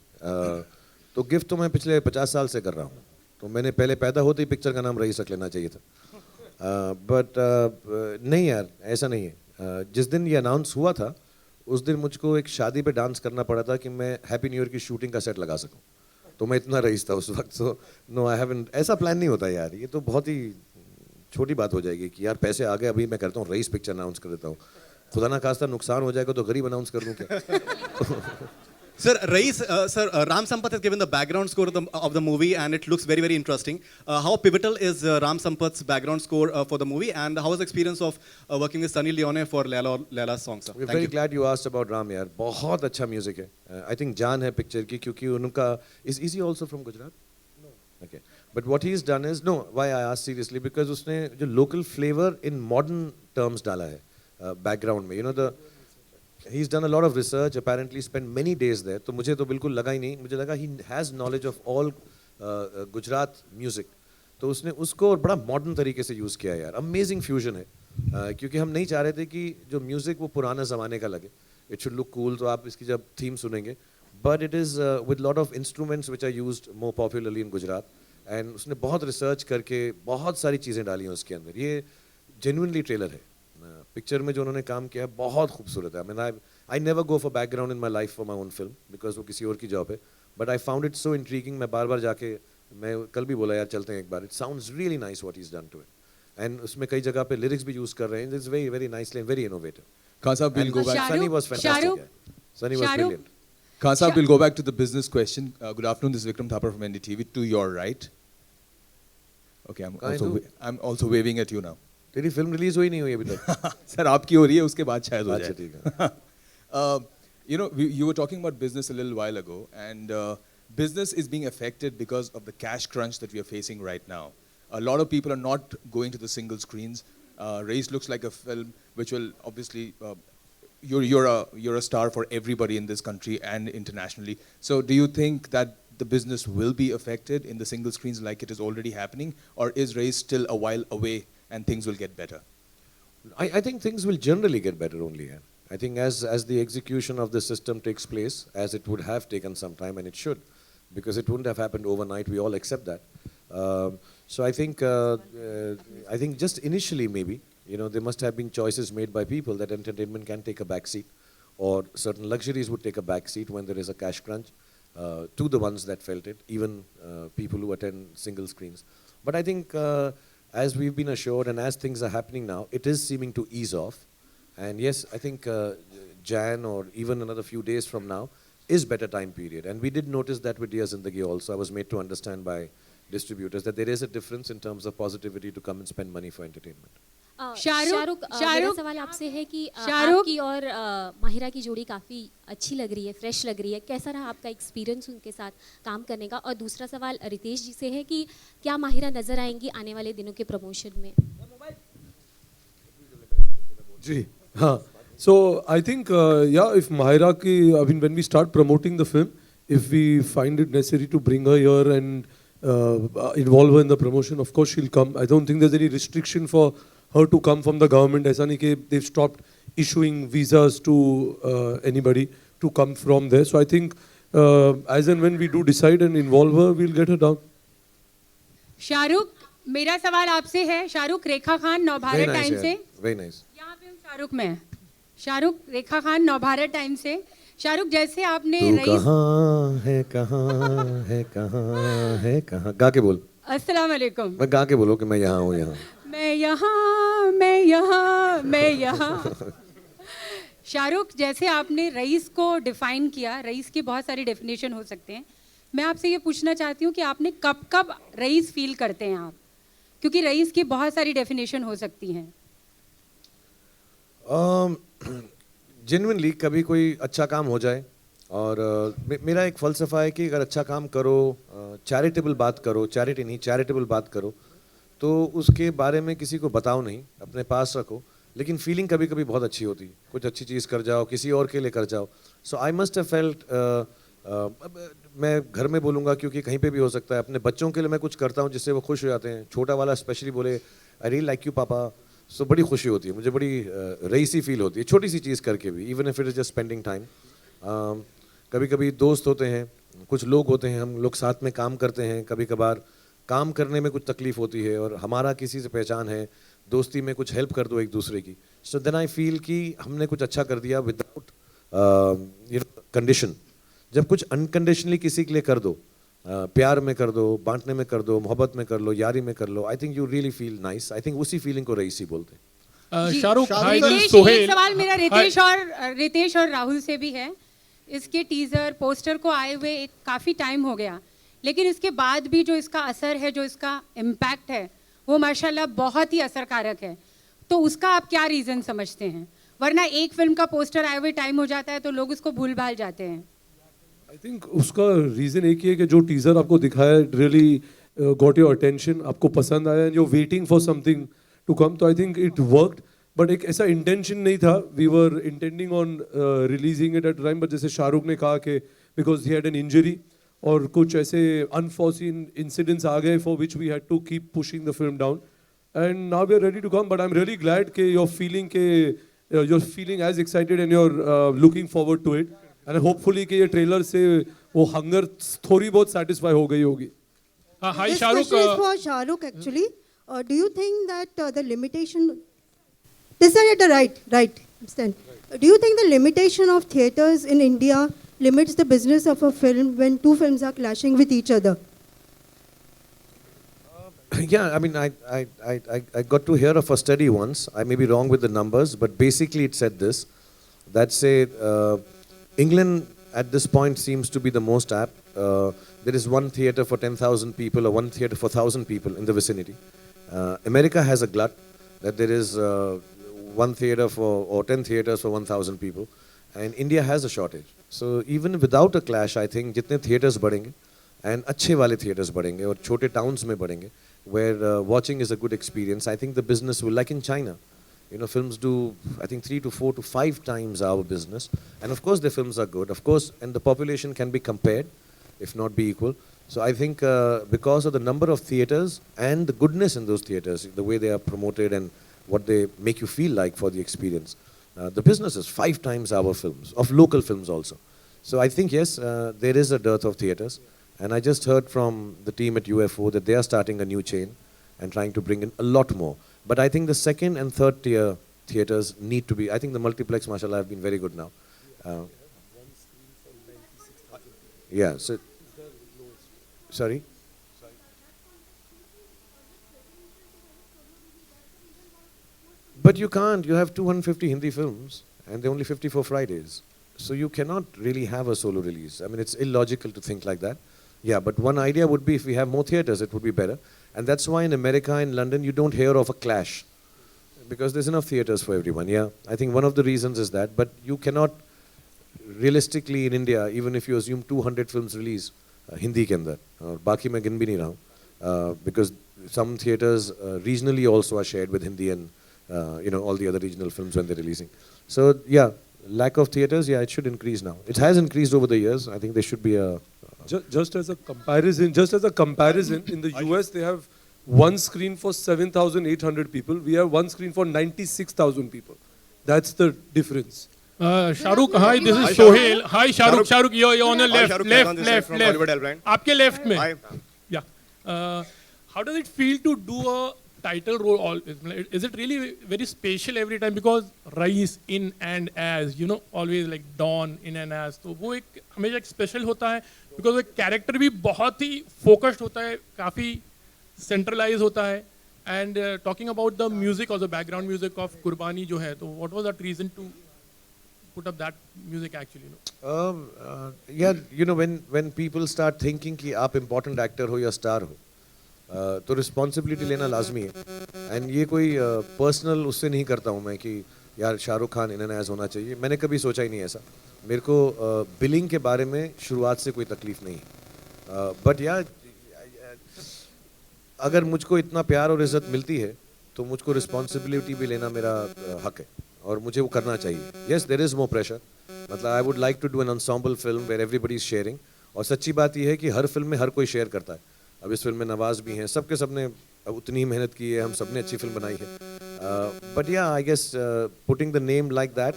तो gift तो मैं पिछले 50 साल से कर रहा हूँ तो मैंने पहले पैदा होते ही पिक्चर का नाम रईस रख लेना चाहिए था बट नहीं यार ऐसा नहीं है जिस दिन ये अनाउंस हुआ था उस दिन मुझको एक शादी पे डांस करना पड़ा था कि मैं हैप्पी न्यू ईयर की शूटिंग का सेट लगा सकूं तो मैं इतना रईस था उस वक्त सो नो आई हैवंट ऐसा प्लान नहीं होता यार ये तो बहुत ही छोटी बात हो जाएगी कि यार पैसे आ गए अभी मैं करता हूँ रईस पिक्चर अनाउंस कर देता हूँ खुदा ना खास्ता नुकसान हो जाएगा तो गरीब अनाउंस कर दूँ क्या
Sir, Raees, Ram Sampath has given the background score of the movie and it looks very, very interesting. How pivotal is Ram Sampath's background score for the movie and how was the experience of working with Sunny Leone for Laila's song, sir?
We're very glad you asked about Ram यार बहुत अच्छा music है I think जान है picture की क्योंकि उनका is he also from Gujarat? No. Okay. But what he's done is no why I asked seriously because उसने जो local flavor in modern terms डाला है background में you know the he's done a lot of research apparently spent many days there तो मुझे तो बिल्कुल लगा ही नहीं मुझे लगा he has knowledge of all Gujarat music तो उसने उसको और बड़ा मॉडर्न तरीके से यूज़ किया यार अमेजिंग फ्यूजन है क्योंकि हम नहीं चाह रहे थे कि जो म्यूजिक वो पुराने ज़माने का लगे इट शुड लुक कूल तो आप इसकी जब थीम सुनेंगे but it is with lot of instruments which are used more popularly in Gujarat and उसने बहुत रिसर्च करके बहुत सारी चीज़ें डाली हैं उसके अंदर ये जेन्युइनली ट्रेलर है पिक्चर में जो उन्होंने काम किया है बहुत खूबसूरत है. I mean, I never go for background in my life for my own film because वो किसी और की जॉब है. But I found it so intriguing. मैं बार बार जाके, मैं कल भी बोला यार चलते हैं एक बार. It sounds really nice what he's done to it. And उसमें कई जगह पे lyrics भी use कर रहे हैं. It's very very nicely and very innovative.
Khan Saab, we'll go back.
Sunny was fantastic. Yeah. Sunny was brilliant.
Khan Saab, we'll go back to the business question. Good afternoon, this is Vikram Thapar from NDTV. To your right. Okay, I'm also waving at you now.
तेरी film release हुई नहीं हुई अभी तक.
Sir आपकी हो रही है, उसके बाद शायद हो
अच्छा
जाए.
ठीक है.
You know, you were talking about business a little while ago, and business is being affected because of the cash crunch that we are facing right now. A lot of people are not going to the single screens. Race looks like a film which will obviously, you're a star for everybody in this country and internationally. So do you think that the business will be affected in the single screens like it is already happening, or is Race still a while away and things will get better?
I think things will generally get better only. Yeah. I think as the execution of the system takes place, as it would have taken some time, and it should, because it wouldn't have happened overnight. We all accept that. So I think just initially maybe, you know, there must have been choices made by people that entertainment can take a back seat, or certain luxuries would take a back seat when there is a cash crunch to the ones that felt it, even people who attend single screens. But I think as we've been assured and as things are happening now, it is seeming to ease off. And yes, I think Jan or even another few days from now is better time period. And we did notice that with Diya Zindagi also. I was made to understand by distributors that there is a difference in terms of positivity to come and spend money for entertainment.
Shahrukh मेरा सवाल आपसे है कि आपकी और माहिरा की जोड़ी काफ़ी अच्छी लग रही है, फ्रेश लग रही है. कैसा रहा आपका एक्सपीरियंस उनके साथ काम करने का? और दूसरा सवाल रितेश जी से है कि क्या माहिरा नज़र आएंगी आने वाले दिनों के प्रमोशन में?
जी हाँ. So I think yeah, if Mahira ki, I mean when we start promoting the film, if we find it necessary to bring her here and involve her in the promotion, of course she'll come. I don't think there's any restriction for her to come from the government. ऐसा नहीं कि they've stopped issuing visas to anybody to come from there. So I think as and when we do decide and involve her, we'll get her down.
Shahrukh, मेरा सवाल आपसे है. शाहरुख, रेखा Khan Navbharat time से.
Very nice.
यहाँ पे हम शाहरुख में. शाहरुख, रेखा खान नवभारत टाइम से. शाहरुख, जैसे आपने
कहाँ है कहाँ है कहाँ है कहाँ, गा के बोल.
अस्सलाम वालेकुम.
मैं गा के बोलो कि मैं यहाँ हूँ यहाँ.
मैं यहाँ मैं यहाँ मैं यहाँ. शाहरुख, जैसे आपने रईस को डिफाइन किया, रईस की बहुत सारी डेफिनेशन हो सकते हैं. मैं आपसे ये पूछना चाहती हूँ कि आपने कब कब रईस फील करते हैं आप, क्योंकि रईस की बहुत सारी डेफिनेशन हो सकती हैं.
जेन्युइनली कभी कोई अच्छा काम हो जाए, और मेरा एक फ़लसफ़ा है कि अगर अच्छा काम करो, चैरिटेबल बात करो, चैरिटी नहीं चैरिटेबल बात करो, तो उसके बारे में किसी को बताओ नहीं, अपने पास रखो. लेकिन फीलिंग कभी कभी बहुत अच्छी होती है. कुछ अच्छी चीज़ कर जाओ, किसी और के लिए कर जाओ. सो आई मस्ट हैव फेल्ट, मैं घर में बोलूँगा क्योंकि कहीं पे भी हो सकता है, अपने बच्चों के लिए मैं कुछ करता हूँ जिससे वो खुश हो जाते हैं. छोटा वाला स्पेशली बोले आई रियली लाइक यू पापा, सो बड़ी खुशी होती है मुझे, बड़ी रईसी फील होती है छोटी सी चीज़ करके भी, even if it is just spending time. कभी कभी दोस्त होते हैं, कुछ लोग होते हैं, हम लोग साथ में काम करते हैं, कभी कभार काम करने में कुछ तकलीफ होती है और हमारा किसी से पहचान है, दोस्ती में कुछ हेल्प कर दो एक दूसरे की. सो देन आई फील कि हमने कुछ अच्छा कर दिया विदाउट यू नो कंडीशन. जब कुछ अनकंडीशनली किसी के लिए कर दो, प्यार में कर दो, बांटने में कर दो, मोहब्बत में कर लो, यारी में कर लो, I think you really feel nice. I think उसी फीलिंग को रईसी बोलते हैं.
शाहरुख, एक सवाल मेरा रितेश और राहुल से भी है. इसके टीजर पोस्टर को आए हुए काफ़ी टाइम हो गया, लेकिन इसके बाद भी जो इसका असर है, जो इसका इम्पैक्ट है, वो माशाल्लाह बहुत ही असरकारक है. तो उसका आप क्या रीज़न समझते हैं? वरना एक फिल्म का पोस्टर आए हुए टाइम हो जाता है तो लोग उसको भूल भाल जाते हैं.
आई थिंक उसका रीज़न एक ही है कि जो टीज़र आपको दिखाया रियली गॉट योर अटेंशन, आपको पसंद आया and you waiting for something to come. तो I think it worked, but एक ऐसा इंटेंशन नहीं था. We were intending on releasing it at time, but जैसे शाहरुख ने कहा कि because he had an injury और कुछ ऐसे अनफॉर्सीन इंसिडेंट्स आ गए for which we had to keep pushing the film down, and now we are ready to come. But I am really glad के you're feeling as excited and you're looking forward to it, and hopefully कि ये trailer से वो hunger थोड़ी बहुत satisfy हो गई होगी.
Hi
This
Shahrukh.
question is for Shahrukh actually. Do you think that the limitation This side at the right. Stand. Do you think the limitation of theatres in India limits the business of a film when two films are clashing with each other?
Yeah, I mean, I got to hear of a study once. I may be wrong with the numbers, but basically it said this, that say England at this point seems to be the most apt. There is one theatre for 10,000 people or one theatre for 1,000 people in the vicinity. America has a glut that there is one theatre for, or 10 theatres for 1,000 people. And India has a shortage. So even without a clash, I think जितने theatres बढ़ेंगे and अच्छे वाले theatres बढ़ेंगे और छोटे towns में बढ़ेंगे where watching is a good experience, I think the business will, like in China, you know, films do, I think 3 to 4 to 5 times our business. And of course, the films are good. Of course, and the population can be compared, if not be equal. So I think because of the number of theatres and the goodness in those theatres, the way they are promoted and what they make you feel like for the experience, the business is 5 times our films, of local films also. So I think, yes, there is a dearth of theatres. And I just heard from the team at UFO that they are starting a new chain and trying to bring in a lot more. But I think the second and third tier theatres need to be, I think the multiplex, mashallah, have been very good now. Yeah, so, sorry? But you can't, you have 250 Hindi films and they're only 54 Fridays. So you cannot really have a solo release. I mean, it's illogical to think like that. Yeah, but one idea would be if we have more theatres, it would be better. And that's why in America and London, you don't hear of a clash. Because there's enough theatres for everyone, yeah. I think one of the reasons is that. But you cannot, realistically in India, even if you assume 200 films release, Hindi ke andar, baaki main gin bhi nahi raha hu, because some theatres regionally also are shared with Hindi and you know, all the other regional films when they're releasing. So yeah, lack of theatres, yeah, it should increase now. It has increased over the years. I think there should be a...
Just as a comparison, in the US they have one screen for 7,800 people. We have one screen for 96,000 people. That's the difference.
Shahrukh, hi, this is Sohail. Hi, Shahrukh. Shahrukh, you're on the left. आपके left में. Yeah. How does it feel to do a title role always? Is it really very special every time? Because Rais in and as, you know, always like Don in and as. तो वो एक हमेशा एक special होता है. Because वो एक character भी बहुत ही focused होता है, काफी centralized होता है. And talking about the music or the background music of Kurbani जो है, तो what was that reason to put up that music actually?
Yeah, you know, when people start thinking कि आप important actor हो या star हो, तो responsibility लेना लाजमी है. एंड ये कोई पर्सनल उससे नहीं करता हूँ मैं कि यार Shahrukh Khan in and as होना चाहिए. मैंने कभी सोचा ही नहीं ऐसा. मेरे को बिलिंग के बारे में शुरुआत से कोई तकलीफ नहीं है. बट यार अगर मुझको इतना प्यार और इज्जत मिलती है तो मुझको रिस्पॉन्सिबिलिटी भी लेना मेरा हक है और मुझे वो करना चाहिए. Yes, there is more pressure. मतलब I would like to do an ensemble film where everybody is sharing. और सच्ची बात यह है कि हर फिल्म में हर कोई शेयर करता है. अब इस फिल्म में नवाज भी हैं, सबके सबने उतनी ही मेहनत की है, हम सबने अच्छी फिल्म बनाई है. But yeah I guess putting the name like that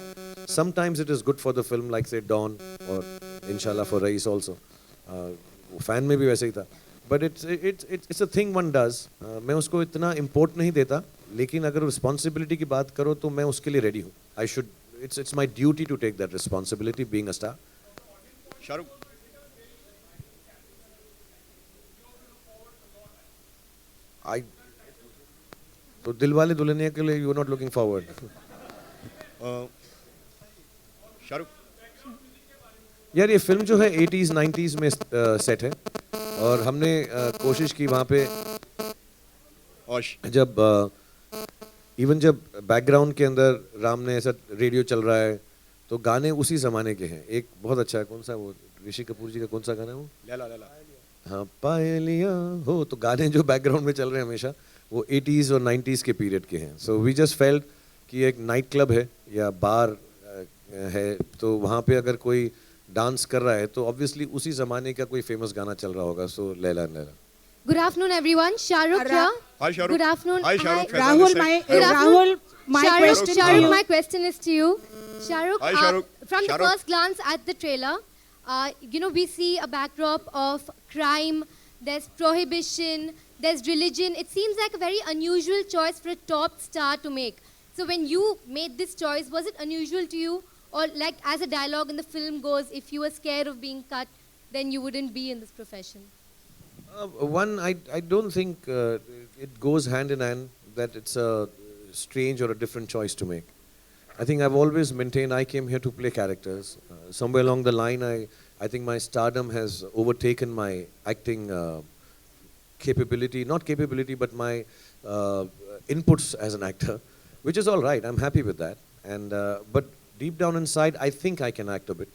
sometimes it is good for the film, like say Don और इंशाल्लाह फॉर रईस ऑल्सो. फैन में भी वैसे ही था. But it's a thing one does. मैं उसको इतना इम्पोर्ट नहीं देता, लेकिन अगर रिस्पॉन्सिबिलिटी की बात करो तो मैं उसके लिए रेडी हूँ. I should, it's my duty to take that responsibility being a star. Shahrukh, तो दिलवाले दुल्हनिया के लिए you are not looking forward. Shahrukh यार, ये फिल्म जो है 80s 90s में सेट है और हमने कोशिश की वहाँ पे, जब इवन जब बैकग्राउंड के अंदर राम ने ऐसा रेडियो चल रहा है तो गाने उसी ज़माने के हैं. एक बहुत अच्छा है, कौन सा वो ऋषि कपूर जी का कौन सा गाना है वो, लैला लैला, हाँ पायलिया हो. तो गाने जो बैकग्राउंड में चल रहे हैं हमेशा वो 80s और 90s के पीरियड के हैं. सो वी जस्ट फेल्ट कि एक नाइट क्लब है या बार है तो वहाँ पे अगर कोई डांस कर रहा है तो ऑब्वियसली उसी ज़माने का कोई फेमस गाना चल रहा होगा. सो Laila Laila.
Good afternoon, everyone. Shahrukh here.
Hi, Shahrukh.
Good afternoon.
Hi, Shahrukh.
Rahul,
my question is to you. Shahrukh,
Hi, Shahrukh.
From
Shahrukh.
the first glance at the trailer, you know, we see a backdrop of crime, there's prohibition, there's religion. It seems like a very unusual choice for a top star to make. So when you made this choice, was it unusual to you? Or like as a dialogue in the film goes, if you were scared of being cut, then you wouldn't be in this profession?
One, I don't think it goes hand in hand that it's a strange or a different choice to make. I think I've always maintained I came here to play characters. Somewhere along the line, I think my stardom has overtaken my acting capability, not capability, but my inputs as an actor, which is all right. I'm happy with that. And but deep down inside, I think I can act a bit.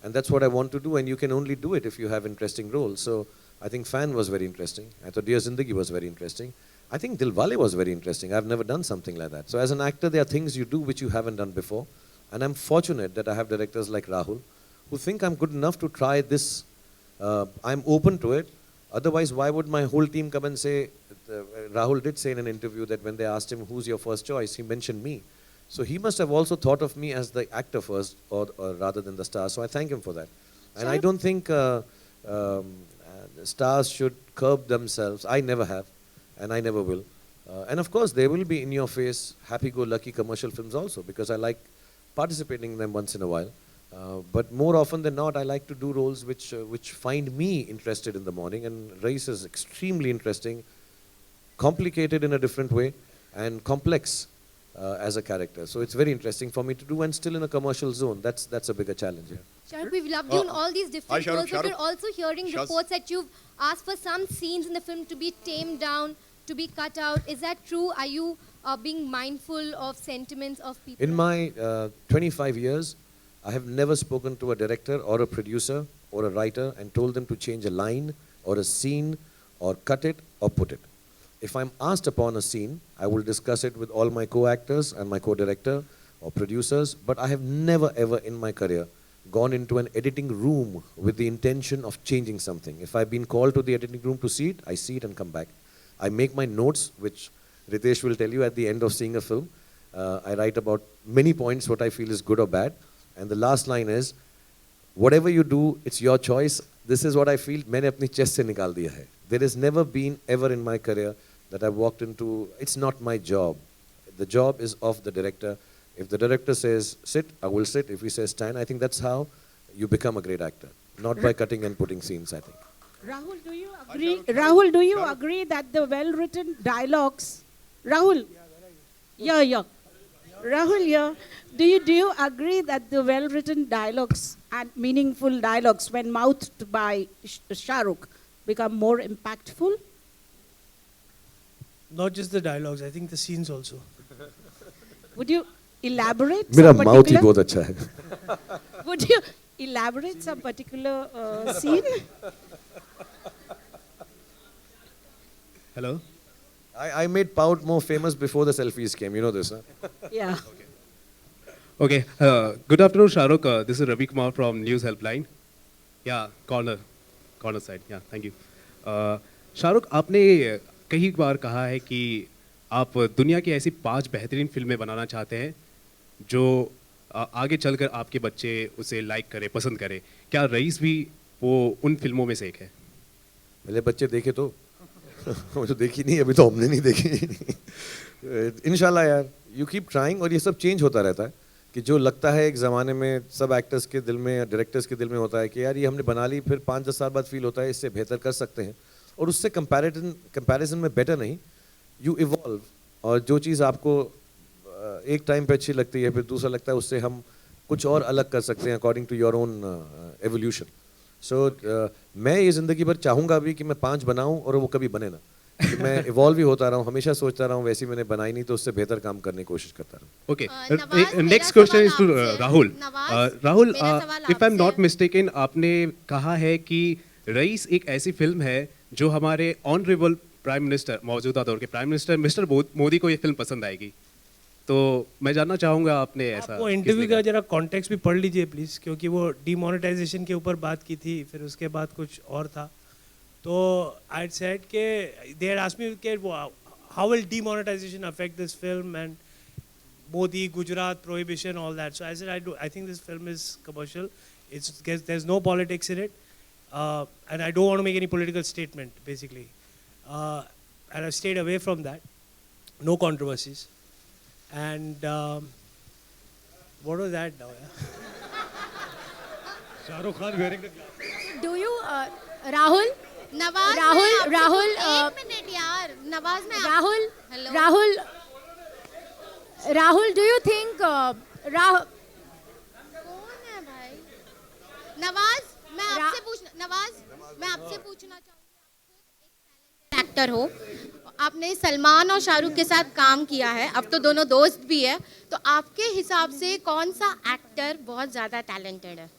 And that's what I want to do, and you can only do it if you have interesting roles. So I think Fan was very interesting. I thought Dear Zindagi was very interesting. I think Dilwale was very interesting. I've never done something like that. So as an actor, there are things you do which you haven't done before. And I'm fortunate that I have directors like Rahul who think I'm good enough to try this. I'm open to it. Otherwise, why would my whole team come and say, Rahul did say in an interview that when they asked him, who's your first choice, he mentioned me. So he must have also thought of me as the actor first, or rather than the star. So I thank him for that. And I don't think stars should curb themselves. I never have, and I never will. And of course, there will be in your face, happy-go-lucky commercial films also, because I like participating in them once in a while. But more often than not, I like to do roles which find me interested in the morning. And Rais is extremely interesting, complicated in a different way, and complex as a character. So it's very interesting for me to do, and still in a commercial zone. That's a bigger challenge. Yeah.
Shahrukh, we've loved you in all these different
Hi,
roles, but
Shahrukh.
we're also hearing reports that you've asked for some scenes in the film to be tamed down, to be cut out. Is that true? Are you being mindful of sentiments of people?
In my 25 years, I have never spoken to a director or a producer or a writer and told them to change a line or a scene or cut it or put it. If I'm asked upon a scene, I will discuss it with all my co-actors and my co-director or producers, but I have never ever in my career gone into an editing room with the intention of changing something. If I've been called to the editing room to see it, I see it and come back. I make my notes, which Ritesh will tell you at the end of seeing a film. I write about many points, what I feel is good or bad. And the last line is, whatever you do, it's your choice. This is what I feel, मैंने अपनी chest से निकाल दिया है. There has never been ever in my career that I've walked into, it's not my job. The job is of the director. If the director says sit, I will sit. If he says stand, I think that's how you become a great actor. Not by cutting and putting scenes, I think.
Rahul, do you agree? Rahul, do you agree that the well-written dialogues, Rahul, yeah. Rahul, yeah. Do you agree that the well-written dialogues and meaningful dialogues, when mouthed by Shahrukh, become more impactful?
Not just the dialogues, I think the scenes also.
Would you elaborate?
मेरा
some
mouth ही
particular-
बहुत अच्छा है.
Would you elaborate some particular scene?
Hello? I made Pout more famous before the selfies came. You know this, huh?
Yeah.
Okay. Good afternoon, Shahrukh. This is Ravi Kumar from News Helpline. Yeah, corner side. Yeah, thank you. Shahrukh, आपने कई बार कहा है कि आप दुनिया की ऐसी 5 बेहतरीन फिल्में बनाना चाहते हैं जो आगे चलकर आपके बच्चे उसे लाइक करें, पसंद करें. क्या रईस भी वो उन फिल्मों में से एक है?
मेरे बच्चे देखे तो वो तो देखी नहीं, अभी तो हमने नहीं देखी. इंशाल्लाह यार, यू कीप ट्राइंग. और ये सब चेंज होता रहता है कि जो लगता है एक ज़माने में सब एक्टर्स के दिल में या डायरेक्टर्स के दिल में होता है कि यार ये हमने बना ली, फिर 5-10 साल बाद फील होता है इससे बेहतर कर सकते हैं, और उससे कंपैरिजन में बेटर नहीं, यू इवॉल्व. और जो चीज़ आपको एक टाइम पे अच्छी लगती है, फिर दूसरा लगता है उससे हम कुछ और अलग कर सकते हैं according to your own evolution. So मैं ये ज़िंदगी भर चाहूँगा भी कि मैं 5 बनाऊँ और वो कभी बने ना, कि मैं इवॉल्व ही होता रहूँ, हमेशा सोचता रहूँ वैसी मैंने बनाई नहीं तो उससे बेहतर काम करने की कोशिश करता रहूँ.
Okay. Next question is to Rahul. Rahul, if I'm not mistaken, आपने कहा है कि रईस एक ऐसी फिल्म है जो हमारे ऑनरेबल प्राइम मिनिस्टर, मौजूदा दौर के प्राइम मिनिस्टर मिस्टर मोदी को ये फिल्म पसंद आएगी. तो मैं जानना चाहूँगा आपने ऐसा.
वो इंटरव्यू का जरा कॉन्टेक्स्ट भी पढ़ लीजिए प्लीज़, क्योंकि वो डीमोनेटाइजेशन के ऊपर बात की थी, फिर उसके बाद कुछ और था. तो आई सेड के दे हैड आस्क्ड मी के how will demonetization affect this film and Modi, Gujarat, prohibition, all that. So I said, I think this film is commercial. There's no politics in it. And I don't want to make any political statement, basically. And I stayed away from that. No controversies. And what was that now?
Shah Rukh Khan wearing the glasses.
Do you, Rahul?
Nawaz
Rahul,
एक minute यार नवाज में
Rahul, do you think Rahul?
कौन है भाई? नवाज मैं आपसे पूछना चाहूँगी, एक्टर हो, आपने सलमान और शाहरुख के साथ काम किया है, अब तो दोनों दोस्त भी है, तो आपके हिसाब से कौन सा एक्टर बहुत ज़्यादा टैलेंटेड है?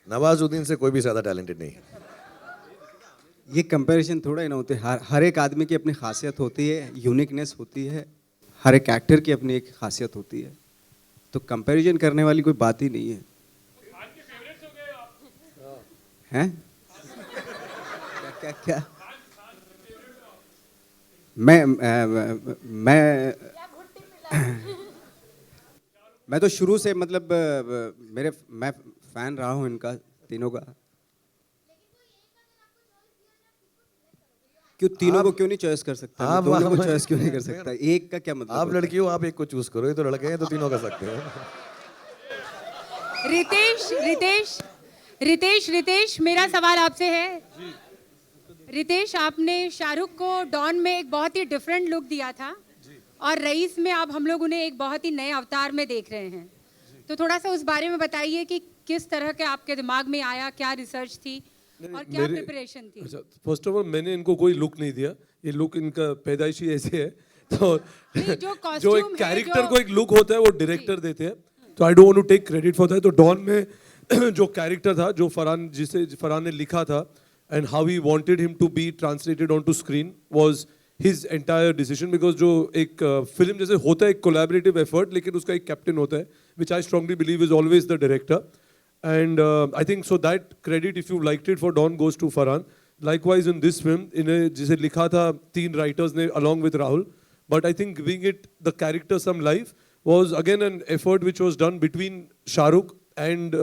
नवाजुद्दीन से कोई भी ज़्यादा टैलेंटेड नहीं है।
ये कंपैरिजन थोड़ा ही ना होते, हर एक आदमी की अपनी खासियत होती है, यूनिकनेस होती है, हर एक एक्टर की अपनी एक खासियत होती है, तो कंपैरिजन करने वाली कोई बात ही नहीं है। हैं? क्या क्या क्या? मैं तो शुरू से मतलब मैं फैन रहा हूँ इनका तीनों का। क्यों तीनों को क्यों नहीं चॉइस कर सकता?
आप
दोनों को चॉइस क्यों नहीं कर सकता? एक का क्या मतलब?
आप लड़की हो, आप एक को चूज करो, ये तो लड़के हैं तो तीनों कर सकते हो।
रितेश, मेरा सवाल आपसे है। रितेश, आपने शाहरुख को डॉन में एक बहुत ही डिफरेंट लुक दिया था और रईस में आप हम लोग उन्हें एक बहुत ही नए अवतार में देख रहे हैं, तो थोड़ा सा उस बारे में बताइए कि किस तरह के आपके दिमाग में आया, क्या रिसर्च थी और क्या प्रिपरेशन थी?
अच्छा, फर्स्ट ऑफ ऑल मैंने इनको कोई लुक नहीं दिया, ये लुक इनका पैदाइशी ऐसे है, तो जो एक कैरेक्टर को एक लुक होता है वो डायरेक्टर देते हैं, तो I don't want to take credit for that. तो डॉन में जो कैरेक्टर था, जो फरहान ने लिखा था, and how he wanted him to be translated onto screen was his entire decision, because जो एक फिल्म जैसे होता है एक collaborative effort, लेकिन उसका एक कैप्टन होता है, which I strongly believe is always the director, and I think so that credit, if you liked it for Don, goes to Farhan. Likewise in this film, जिसे लिखा था 3 writers ने along with Rahul, but I think giving it the character some life was again an effort which was done between Shahrukh and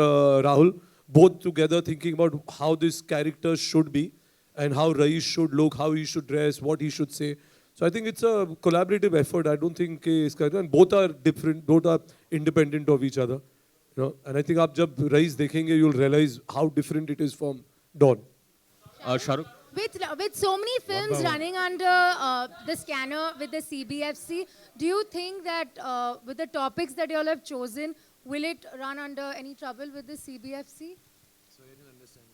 Rahul, both together thinking about how this character should be and how Raish should look, how he should dress, what he should say. So I think it's a collaborative effort. I don't think and both are different, both are independent of each other. You know, and I think आप जब Raish देखेंगे, you'll realize how different it is from Dawn.
Shahrukh?
With so many films running under the scanner with the CBFC, do you think that with the topics that you all have chosen, will it run under any trouble with the CBFC?
Sorry, I didn't understand.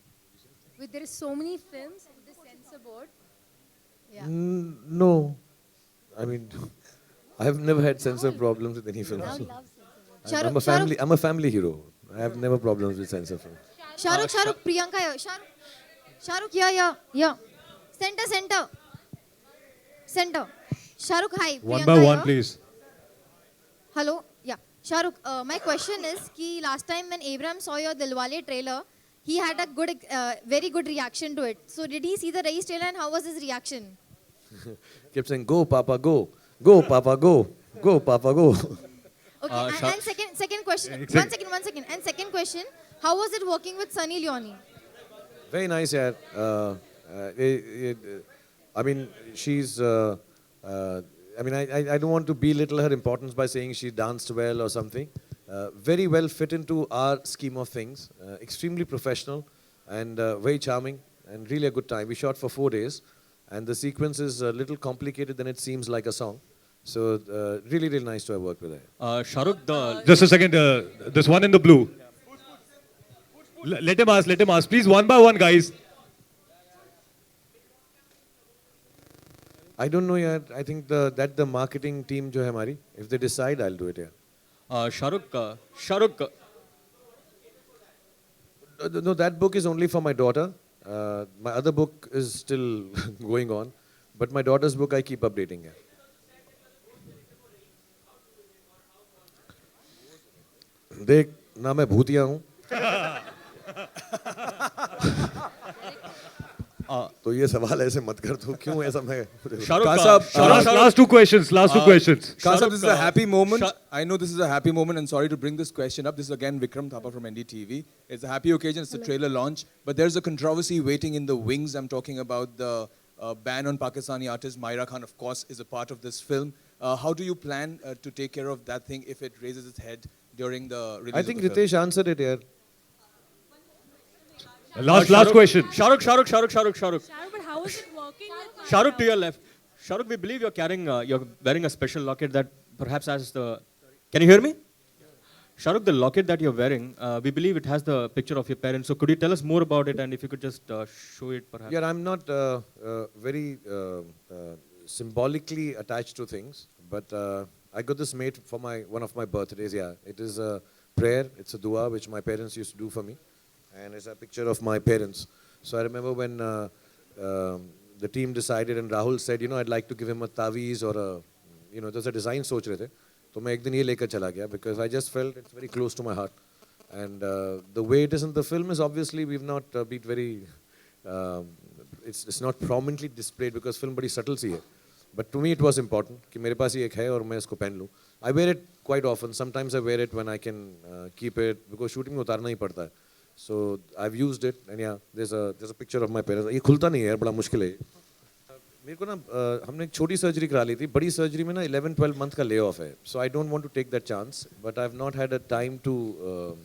With there is so many films with the censor board. Yeah.
No, I mean, I have never had censor problems with any films. I'm a family hero. I have never problems with censor films.
Shahrukh, Priyanka, Shahrukh, yeah. Center. Shahrukh, hi.
One
Priyanka
by one,
here.
please.
Hello, yeah. Shahrukh, my question is कि last time when Abraham saw your Dilwale trailer, he had a very good reaction to it. So did he see the Raish trailer and how was his reaction?
Kept saying, "Go, Papa, go, go, Papa, go, go, Papa, go."
Okay, and second question. One second. And second question, how was it working with Sunny Leone?
Very nice, yeah. I mean, she's. I mean, I don't want to belittle her importance by saying she danced well or something. Very well fit into our scheme of things. Extremely professional and very charming and really a good time. We shot for 4 days, and the sequence is a little complicated than it seems like a song. So really, really nice to have worked with her.
Shahrukh, just a second. This one in the blue. Let him ask. Please, one by one, guys.
I don't know yet. I think that the marketing team जो है हमारी, if they decide, I'll do it. Yeah.
Shahrukh.
No, that book is only for my daughter. My other book is still going on, but my daughter's book I keep updating. Yeah. देख ना मैं भूतिया हूँ तो ये सवाल ऐसे मत कर तू क्यों ऐसा मैं
Last two questions.
Kasab, this is a happy moment. I know this is a happy moment, and sorry to bring this question up. This is again Vikram Thapa from NDTV. It's a happy occasion. It's a trailer launch, but there's a controversy waiting in the wings. I'm talking about the ban on Pakistani artists. Myra Khan, of course, is a part of this film. How do you plan to take care of that thing if it raises its head during the release
I think
of the film?
Ritesh answered it here.
Last question.
Shahrukh.
but how is it working with
Shahrukh, to your left. Shahrukh, we believe you're wearing a special locket that perhaps has the. Can you hear me? Shahrukh, the locket that you're wearing, we believe it has the picture of your parents. So could you tell us more about it, and if you could just show it, perhaps?
Yeah, I'm not very symbolically attached to things, but I got this made for one of my birthdays. Yeah, it is a prayer. It's a dua which my parents used to do for me, and it's a picture of my parents. So I remember when the team decided, and Rahul said, I'd like to give him a taweez or a, there's a design सोच रहे थे. तो मैं एक दिन ये लेकर चला गया because I just felt it's very close to my heart, and the way it is in the film is obviously we've not been very, it's not prominently displayed because film बड़ी subtle सी है, but to me it was important कि मेरे पास ये एक है और मैं इसको पहन लूँ. I wear it quite often. Sometimes I wear it when I can keep it because shooting में उतारना ही पड़ता है. So I've used it, and yeah, there's a picture of my parents. ये खुलता नहीं है यार, बड़ा मुश्किल है. मेरे को ना हमने एक छोटी सर्जरी करा ली थी. बड़ी सर्जरी में ना 11-12 मंथ का ले ऑफ है. So I don't want to take that chance, but I've not had a time to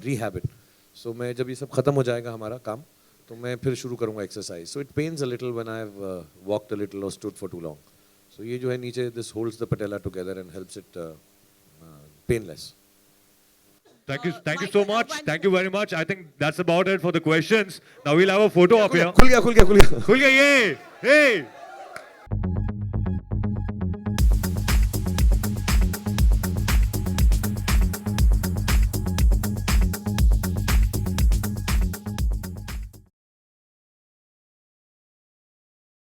rehab it. So मैं जब ये सब खत्म हो जाएगा हमारा काम, तो मैं फिर शुरू करूँगा exercise. So it pains a little when I've walked a little or stood for too long. So ये जो है नीचे, this holds the patella together and helps it painless.
Thank you so much. Thank you very much. I think that's about it for the questions. Now we'll have a photo up here.
खुल गया.
Hey!